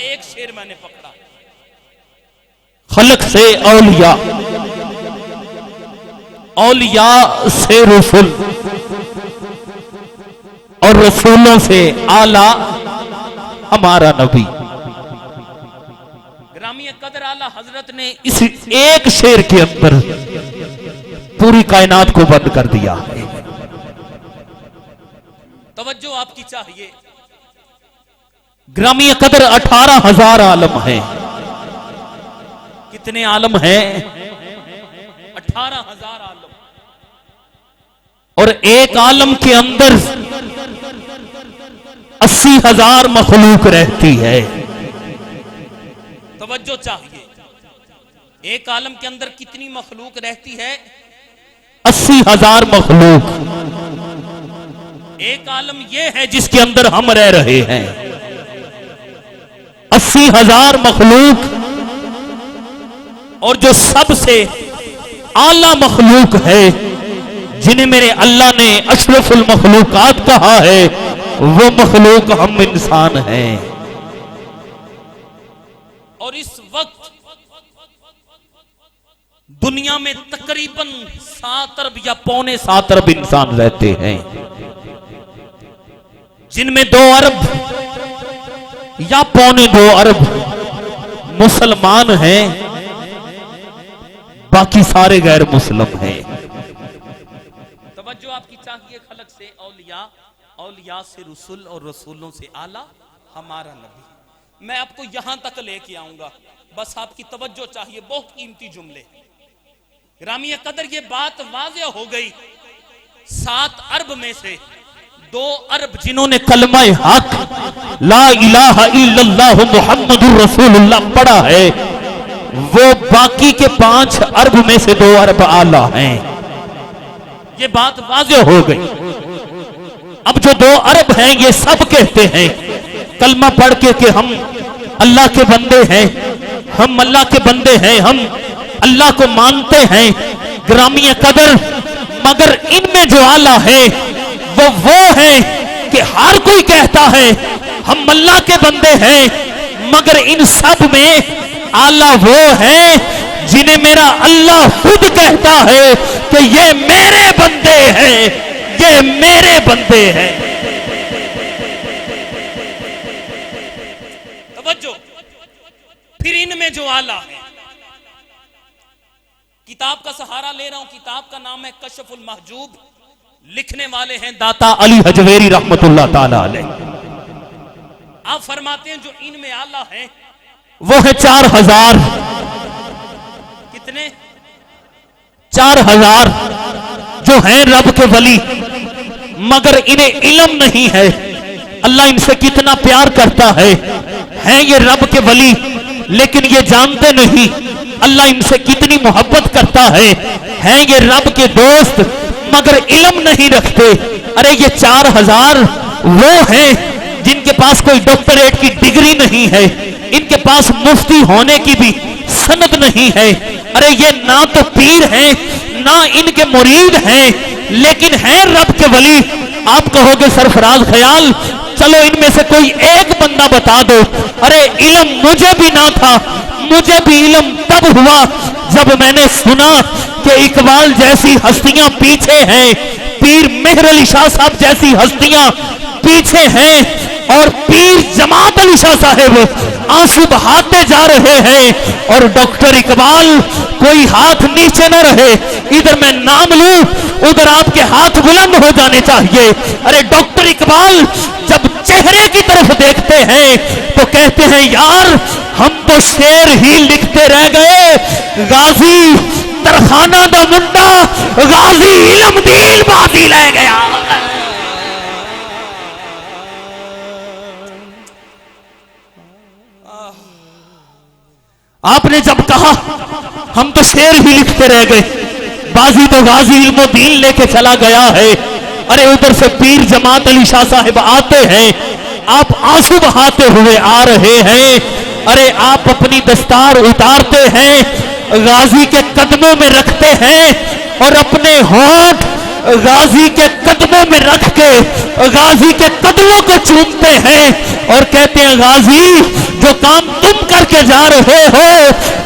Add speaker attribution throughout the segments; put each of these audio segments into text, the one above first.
Speaker 1: ایک شعر میں نے پکڑا،
Speaker 2: خلق سے اولیاء، اولیاء سے رسول اور رسولوں سے اعلیٰ ہمارا نبی۔
Speaker 1: گرامی قدر اعلیٰ حضرت نے
Speaker 2: اس ایک شعر کے اندر پوری کائنات کو بند کر دیا ہے۔
Speaker 1: توجہ آپ کی چاہیے،
Speaker 2: گرامی قدر 18,000 عالم ہیں۔ کتنے عالم ہیں؟
Speaker 1: 18,000 عالم،
Speaker 2: اور ایک عالم کے اندر 80,000 مخلوق رہتی ہے۔
Speaker 1: توجہ چاہیے، ایک عالم کے اندر کتنی مخلوق رہتی ہے؟
Speaker 2: 80,000 مخلوق۔
Speaker 1: ایک عالم یہ ہے
Speaker 2: جس کے اندر ہم رہ رہے ہیں، 80,000 مخلوق، اور جو سب سے اعلیٰ مخلوق ہے جنہیں میرے اللہ نے اشرف المخلوقات کہا ہے، وہ مخلوق ہم انسان ہیں۔
Speaker 1: اور اس وقت دنیا میں تقریباً 7 ارب یا پونے
Speaker 2: 7 ارب انسان رہتے ہیں، جن میں 2 ارب یا پونے 2 ارب مسلمان ہیں، باقی سارے غیر مسلم ہیں۔
Speaker 1: توجہ آپ کی چاہیے، خلق سے اولیاء، اولیاء سے رسول اور رسولوں سے اعلیٰ ہمارا نبی۔ میں آپ کو یہاں تک لے کے آؤں گا، بس آپ کی توجہ چاہیے، بہت قیمتی جملے۔ گرامی قدر یہ بات واضح ہو گئی، 7 ارب میں سے 2 ارب
Speaker 2: جنہوں نے کلمہ حق لا الہ الا اللہ محمد رسول اللہ پڑھا ہے، وہ باقی کے 5 ارب میں سے 2 ارب اعلیٰ ہیں۔ یہ بات واضح ہو گئی۔ اب جو 2 ارب ہیں یہ سب کہتے ہیں کلمہ پڑھ کے کہ ہم اللہ کے بندے ہیں، ہم اللہ کے بندے ہیں، ہم اللہ کو مانتے ہیں۔ گرامی قدر مگر ان میں جو اعلیٰ ہے وہ ہے کہ ہر کوئی کہتا ہے ہم اللہ کے بندے ہیں، مگر ان سب میں اعلیٰ وہ ہے جنہیں میرا اللہ خود کہتا ہے کہ یہ میرے بندے ہیں، یہ میرے بندے ہیں۔
Speaker 1: توجہ، پھر ان میں جو اعلیٰ ہے، کتاب کا سہارا لے رہا ہوں، کتاب کا نام ہے کشف المحجوب، لکھنے والے ہیں
Speaker 2: داتا علی حجویری رحمت اللہ تعالی علیہ۔
Speaker 1: آپ فرماتے ہیں جو ان میں اعلیٰ ہیں
Speaker 2: وہ ہے 4,000۔
Speaker 1: کتنے؟
Speaker 2: 4,000 جو ہیں رب کے ولی، مگر انہیں علم نہیں ہے اللہ ان سے کتنا پیار کرتا ہے۔ ہیں یہ رب کے ولی لیکن یہ جانتے نہیں اللہ ان سے کتنی محبت کرتا ہے۔ ہیں یہ رب کے دوست مگر علم نہیں رکھتے۔ ارے یہ 4,000 وہ ہیں جن کے پاس کوئی ڈاکٹریٹ کی ڈگری نہیں ہے، ان کے پاس مفتی ہونے کی بھی سند نہیں ہے۔ ارے یہ نہ تو پیر ہیں نہ ان کے مرید ہیں، لیکن ہیں رب کے ولی۔ آپ کہو گے سرفراز خیال چلو ان میں سے کوئی ایک بندہ بتا دو۔ ارے علم مجھے بھی نہ تھا، مجھے بھی علم تب ہوا جب میں نے سنا کہ اقبال جیسی ہستیاں پیچھے ہیں، پیر مہر علی شاہ صاحب جیسی ہستیاں پیچھے ہیں، اور پیر جماعت علی شاہ صاحب آنسو بہاتے جا رہے ہیں، اور ڈاکٹر اقبال کوئی ہاتھ نیچے نہ رہے، ادھر میں نام لوں ادھر آپ کے ہاتھ بلند ہو جانے چاہیے۔ ارے ڈاکٹر اقبال جب چہرے کی طرف دیکھتے ہیں تو کہتے ہیں یار ہم تو شعر ہی لکھتے رہ گئے، غازی ترخانہ دا منڈا غازی علم دیل بازی لے گیا۔ آپ نے جب کہا ہم تو شعر ہی لکھتے رہ گئے، بازی تو غازی علم و دین لے کے چلا گیا ہے۔ ارے ادھر سے پیر جماعت علی شاہ صاحب آتے ہیں، آپ آنسو بہاتے ہوئے آ رہے ہیں۔ ارے آپ اپنی دستار اتارتے ہیں، غازی کے قدموں میں رکھتے ہیں، اور اپنے ہونٹ غازی کے قدموں میں رکھ کے غازی کے قدموں کو چومتے ہیں اور کہتے ہیں غازی جو کام تم کر کے جا رہے ہو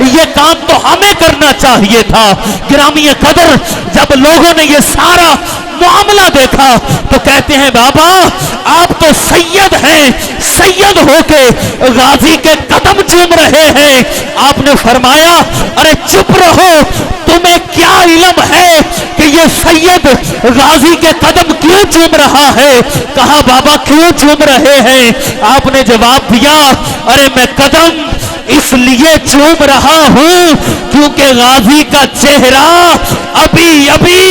Speaker 2: یہ کام تو ہمیں کرنا چاہیے تھا۔ گرامی قدر جب لوگوں نے یہ سارا معاملہ دیکھا تو کہتے ہیں بابا آپ تو سید ہیں، سید ہو کے غازی کے قدم چوم رہے ہیں۔ آپ نے فرمایا ارے چپ رہو، تمہیں کیا علم ہے کہ یہ سید غازی کے قدم کیوں چوم رہا ہے؟ کہا بابا کیوں چوم رہے ہیں؟ آپ نے جواب دیا ارے میں قدم اس لیے چوم رہا ہوں کیونکہ غازی کا چہرہ ابھی ابھی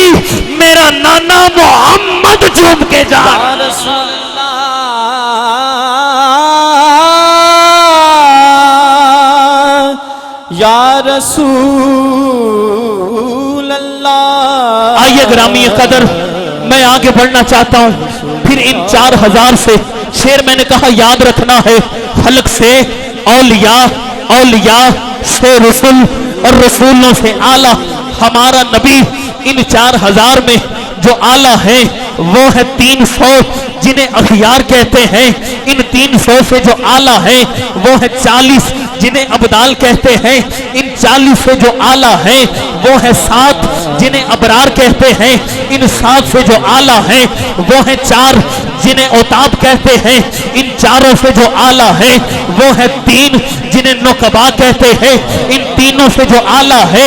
Speaker 2: میرا نانا محمد چوم کے جا رہا ہے۔
Speaker 3: یا رسول اللہ۔
Speaker 2: آئیے گرامی قدر میں آگے بڑھنا چاہتا ہوں۔ پھر ان 4000 سے شعر میں نے کہا یاد رکھنا ہے، خلق سے اولیاء، اولیاء سے رسول اور رسولوں سے اعلیٰ ہمارا نبی۔ ان 4000 میں جو اعلیٰ ہیں وہ ہے 300 جنہیں اخیار کہتے ہیں۔ ان 300 سے جو اعلیٰ ہیں وہ ہے 40 جنہیں ابدال کہتے ہیں۔ ان 40 سے جو اعلیٰ ہیں وہ ہے 7 جنہیں ابرار کہتے ہیں۔ ان 7 سے جو اعلیٰ ہیں وہ ہے 4 جنہیں اوتاب کہتے ہیں۔ ان 4 سے جو اعلیٰ ہیں وہ ہے 3 جنہیں نقبا کہتے ہیں۔ ان تینوں سے جو اعلیٰ ہے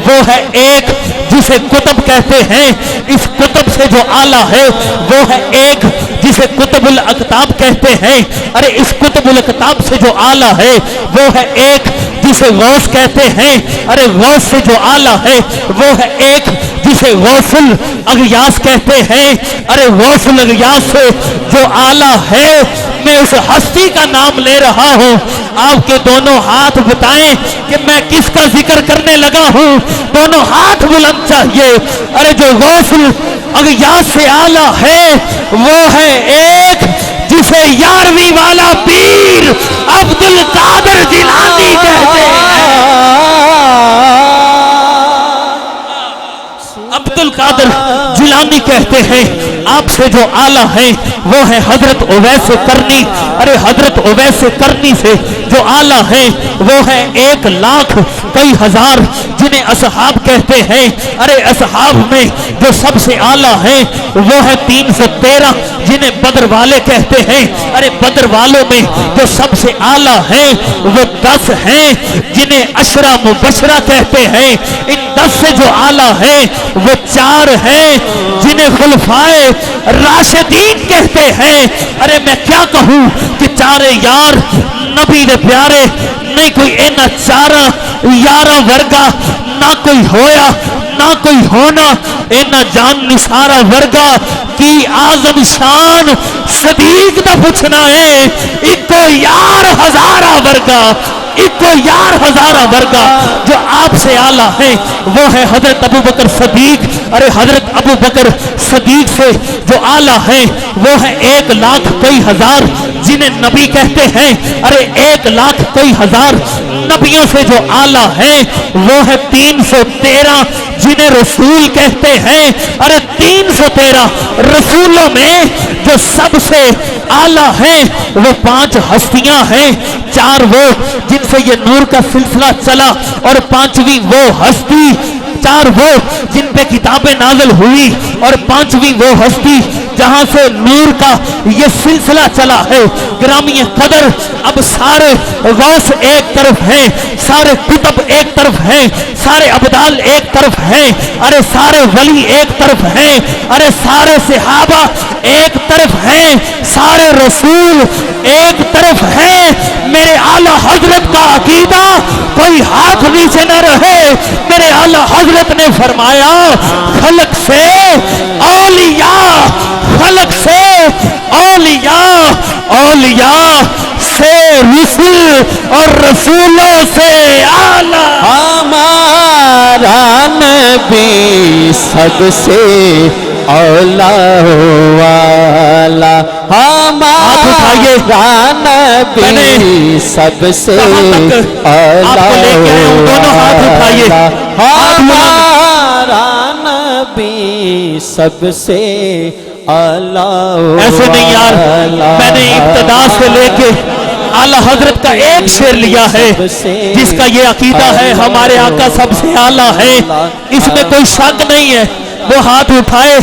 Speaker 2: وہ ہے 1 جسے کتب کہتے ہیں۔ اس کتب سے جو اعلیٰ ہے وہ ہے 1 جسے کتب الاقطاب کہتے ہیں۔ ارے اس کتب الاقطاب سے جو اعلیٰ ہے وہ ہے 1 جسے غوث کہتے ہیں۔ ارے غوث سے جو اعلیٰ ہے وہ ہے 1 جسے غوث الاغیاث کہتے ہیں۔ ارے غوث الاغیاث سے جو اعلیٰ ہے میں اس ہستی کا نام لے رہا ہوں۔ آپ کے دونوں ہاتھ بتائیں کہ میں کس کا ذکر کرنے لگا ہوں؟ دونوں ہاتھ بلند چاہیے۔ ارے جو غوث الاغیاث سے اعلیٰ ہے وہ ہے 1 جسے 11ویں والا پیر عبد القادر جیلانی کہتے ہیں۔ عبد القادر جیلانی کہتے ہیں۔ آپ سے جو اعلیٰ ہیں وہ ہے حضرت اویس کرنی۔ ارے حضرت اویس کرنی سے جو اعلیٰ ہیں وہ ہے 1,00,000 کئی ہزار جنہیں اصحاب کہتے ہیں۔ ارے اصحاب میں جو سب سے اعلیٰ ہیں وہ ہے 313 جنہیں بدر والے کہتے ہیں۔ ارے بدر والوں میں جو سب سے اعلیٰ ہیں وہ 10 ہیں جنہیں عشرہ مبشرہ کہتے ہیں۔ ان 10 سے جو اعلیٰ ہیں وہ 4 ہیں جنہیں خلفائے راشدین کہتے ہیں۔ ارے میں کیا کہوں کہ 4 یار نبی دے پیارے نہیں کوئی اینا 4 یارہ ورگا نہ کوئی ہویا نہ کوئی ہونا اینا جان نثارہ ورگا کی آزم شان صدیق دا پوچھنا ہے ایکو یار ہزارہ ورگا ایکو یار ہزارہ ورگا جو آپ سے اعلیٰ ہیں وہ ہے حضرت ابو بکر صدیق۔ ارے حضرت ابو بکر صدیق سے جو اعلیٰ ہیں وہ ہے 1,00,000 کئی ہزار جنہیں نبی کہتے ہیں۔ ارے 1,00,000 کئی ہزار نبیوں سے جو اعلیٰ ہیں وہ ہے 313 جنہیں رسول کہتے ہیں۔ ارے 313 رسولوں میں جو سب سے اعلیٰ ہیں وہ 5 ہستیاں ہیں۔ 4 وہ جن سے یہ نور کا سلسلہ چلا اور 5ویں وہ ہستی 4 وہ جن پہ کتابیں نازل ہوئی اور 5ویں وہ ہستی جہاں سے نور کا یہ سلسلہ چلا ہے۔ گرامی قدر اب سارے غوث ایک طرف ہیں، سارے کتب ایک طرف ہیں، سارے ابدال ایک طرف ہیں، ارے سارے ولی ایک طرف ہیں، ارے سارے صحابہ ایک طرف ہیں، سارے رسول ایک طرف ہیں۔ میرے اعلیٰ حضرت کا عقیدہ کوئی ہاتھ نیچے نہ رہے۔ میرے اعلیٰ حضرت نے فرمایا خلق سے اولیاء، خلق سے اولیاء، اولیاء سے رسول اور رسولوں سے اعلیٰ۔
Speaker 3: ہمارا نبی سب سے اولیاء والا، ہمارا نبی سب سے اولیاء والا، ہمارا نبی سب سے اعلیٰ
Speaker 2: ایسے نہیں یار، میں نے ابتدا سے لے کے اعلیٰ حضرت کا ایک شعر لیا ہے جس کا یہ عقیدہ ہے ہمارے آقا سب سے اعلیٰ ہے، اس میں کوئی شک نہیں ہے۔ وہ ہاتھ اٹھائے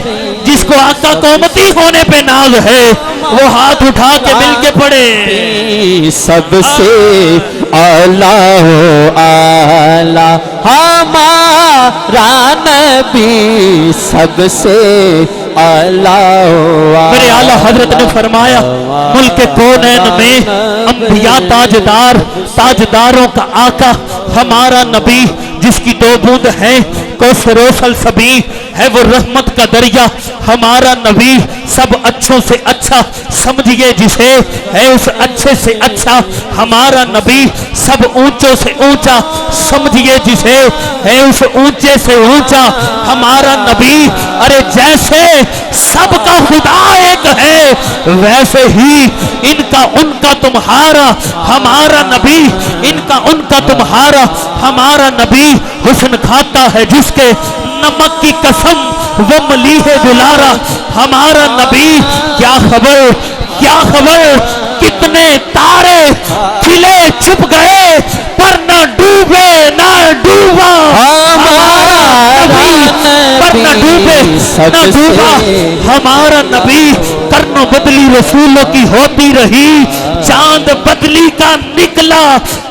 Speaker 2: جس کو آقا کو امتی ہونے پہ ناز ہے، وہ ہاتھ اٹھا کے مل کے پڑھے
Speaker 3: سب سے اعلیٰ اعلیٰ ہمارا نبی سب سے اعلیٰ
Speaker 2: میرے اعلیٰ حضرت نے فرمایا ملک کونین میں انبیاء تاجدار، تاجداروں کا آقا ہمارا نبی جس کی دو بوند ہیں کوثر و سلسبیل ہے، وہ رحمت کا دریا ہمارا نبی، سب اچھوں سے اچھا سمجھئے جسے ہے اس اچھے سے اچھا ہمارا نبی، سب اونچوں سے اونچا سمجھئے جسے ہے اس اونچے سے اونچا ہمارا نبی۔ ارے جیسے سب کا خدا ایک ہے ویسے ہی ان کا تمہارا ہمارا نبی، ان کا تمہارا ہمارا نبی حسن کھاتا ہے جس کے نمک کی قسم وہ ملیح دلارا ہمارا نبی۔ کیا خبر کتنے تارے کھلے چھپ گئے پر نہ ڈوبے نہ ڈوبا ہمارا نبی، پر نہ ڈوبے نہ ڈوبا ہمارا نبی۔ کرنوں بدلی رسولوں کی ہوتی رہی، چاند بدلی کا نکلا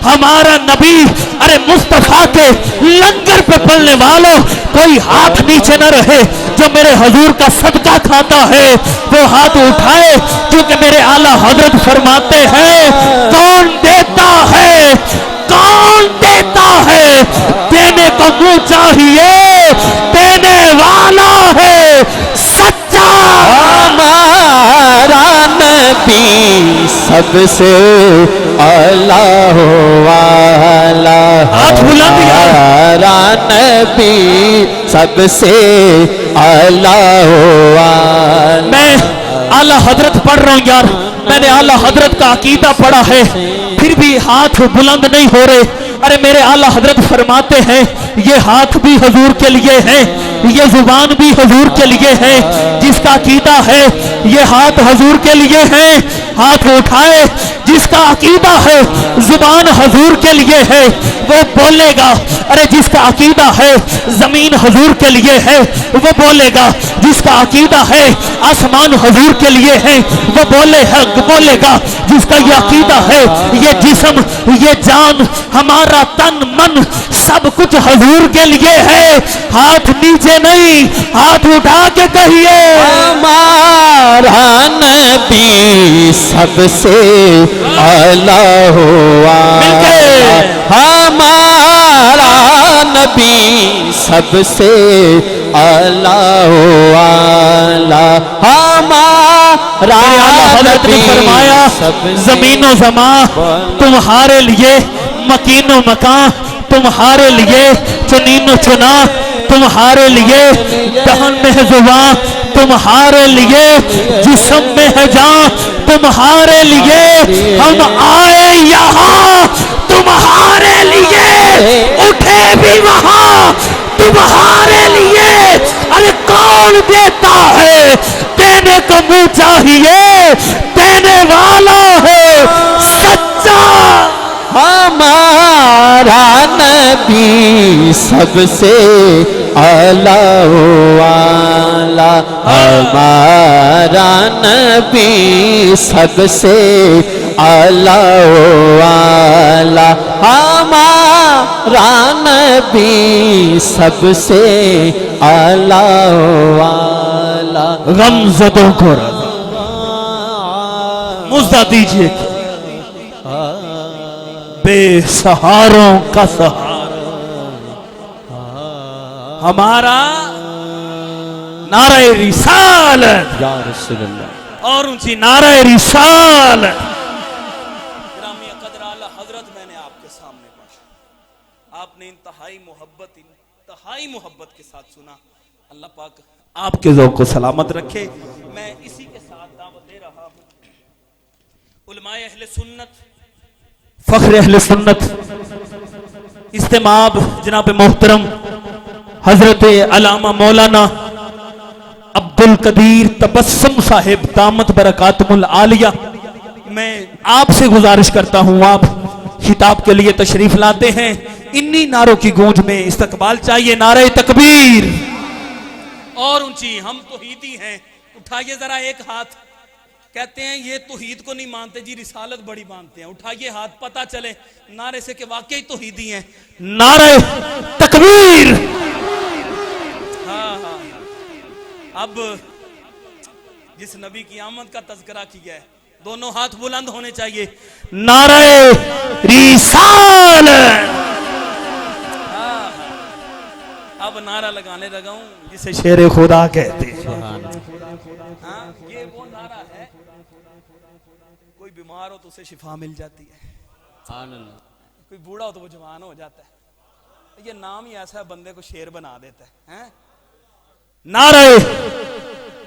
Speaker 2: ہمارا نبی۔ ارے مصطفیٰ کے لنگر پہ پڑھنے والوں کوئی ہاتھ نیچے نہ رہے، جو میرے حضور کا صدقہ کھاتا ہے وہ ہاتھ اٹھائے، کیونکہ میرے اعلیٰ حضرت فرماتے ہیں کون دیتا ہے، کون دیتا ہے، دینے کو منہ چاہیے، دینے والا ہے سچا
Speaker 3: ہمارا نبی سب سے اعلیٰ والا،
Speaker 2: ہاتھ بلند یار،
Speaker 3: ہمارا نبی سب سے اعلیٰ والا۔
Speaker 2: میں اعلیٰ حضرت پڑھ رہا ہوں یار، میں نے اعلیٰ حضرت کا عقیدہ پڑھا ہے پھر بھی ہاتھ بلند نہیں ہو رہے۔ ارے میرے اعلیٰ حضرت فرماتے ہیں یہ ہاتھ بھی حضور کے لیے ہے، یہ زبان بھی حضور کے لیے ہے، جس کا عقیدہ ہے یہ ہاتھ حضور کے لیے ہے ہاتھ اٹھائے، جس کا عقیدہ ہے زبان حضور کے لیے ہے وہ بولے گا۔ ارے جس کا عقیدہ ہے زمین حضور کے لیے ہے وہ بولے گا، جس کا عقیدہ ہے آسمان حضور کے لیے ہے وہ بولے گا، جس کا یہ عقیدہ ہے یہ جسم یہ جان ہمارا تن من سب کچھ حضور کے لیے ہے، ہاتھ نیچے نہیں ہاتھ اٹھا کے کہیے
Speaker 3: ہمارا نبی سب سے اعلیٰ والا، ہمارا نبی سب سے اعلیٰ والا، ہمارا
Speaker 2: حضرت نے فرمایا زمین و زمان تمہارے لیے، مکین و مکان تمہارے لیے، چنین و چنا تمہارے لیے، دہن میں ہے زبان تمہارے لیے، جسم میں ہے جان تمہارے لیے، ہم آئے یہاں تمہارے لیے، اٹھے بھی وہاں تمہارے لیے۔ ارے کون دیتا ہے، دینے کو منہ چاہیے، دینے والا ہے سچا
Speaker 3: ہمارا نبی سب سے اعلیٰ والا، ہمارا نبی سب سے اعلیٰ والا، ہمارا نبی سب سے اعلیٰ والا۔
Speaker 2: غمزدوں کو مزدہ دیجئے بے سہاروں کا سہارا ہمارا نعرہ رسالت
Speaker 3: یا رسول اللہ،
Speaker 2: اور اونچی نعرہ رسالت۔
Speaker 1: گرامی قدر اعلیٰ حضرت میں نے آپ کے سامنے پڑھا، آپ نے انتہائی محبت کے ساتھ سنا۔ اللہ پاک آپ کے ذوق کو سلامت رکھے۔ میں اسی کے ساتھ دعوت دے رہا ہوں علماء اہل سنت،
Speaker 2: فخر اہل سنت، استماب جناب محترم حضرت علامہ مولانا عبدل قدیر تبسم صاحب دامت برکاتہم العالیہ، میں آپ سے گزارش کرتا ہوں، آپ خطاب کے لیے تشریف لاتے ہیں، انہی نعروں کی گونج میں استقبال چاہیے، نعرہ تکبیر
Speaker 1: اور اونچی، ہم توحیدی ہیں، اٹھائیے ذرا ایک ہاتھ، کہتے ہیں یہ توحید کو نہیں مانتے جی رسالت بڑی مانتے ہیں، اٹھائیے ہاتھ پتہ چلے نعرے سے کہ واقعی توحیدی ہیں،
Speaker 2: نعرہ تکبیر۔
Speaker 1: ہاں ہاں اب جس نبی کی آمد کا تذکرہ کیا ہے دونوں ہاتھ بلند ہونے چاہیے،
Speaker 2: نعرہ رسالت۔
Speaker 1: اب نعرہ لگانے لگا ہوں جسے
Speaker 2: شیر خدا کہتے ہیں۔
Speaker 1: ہاں یہ وہ نعرہ ہے، کوئی بیمار ہو تو اسے شفا مل جاتی ہے، کوئی بوڑھا ہو تو وہ جوان ہو جاتا ہے، یہ نام ہی ایسا ہے بندے کو شیر بنا دیتا ہے۔
Speaker 2: نعرہ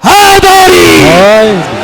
Speaker 2: حیدری۔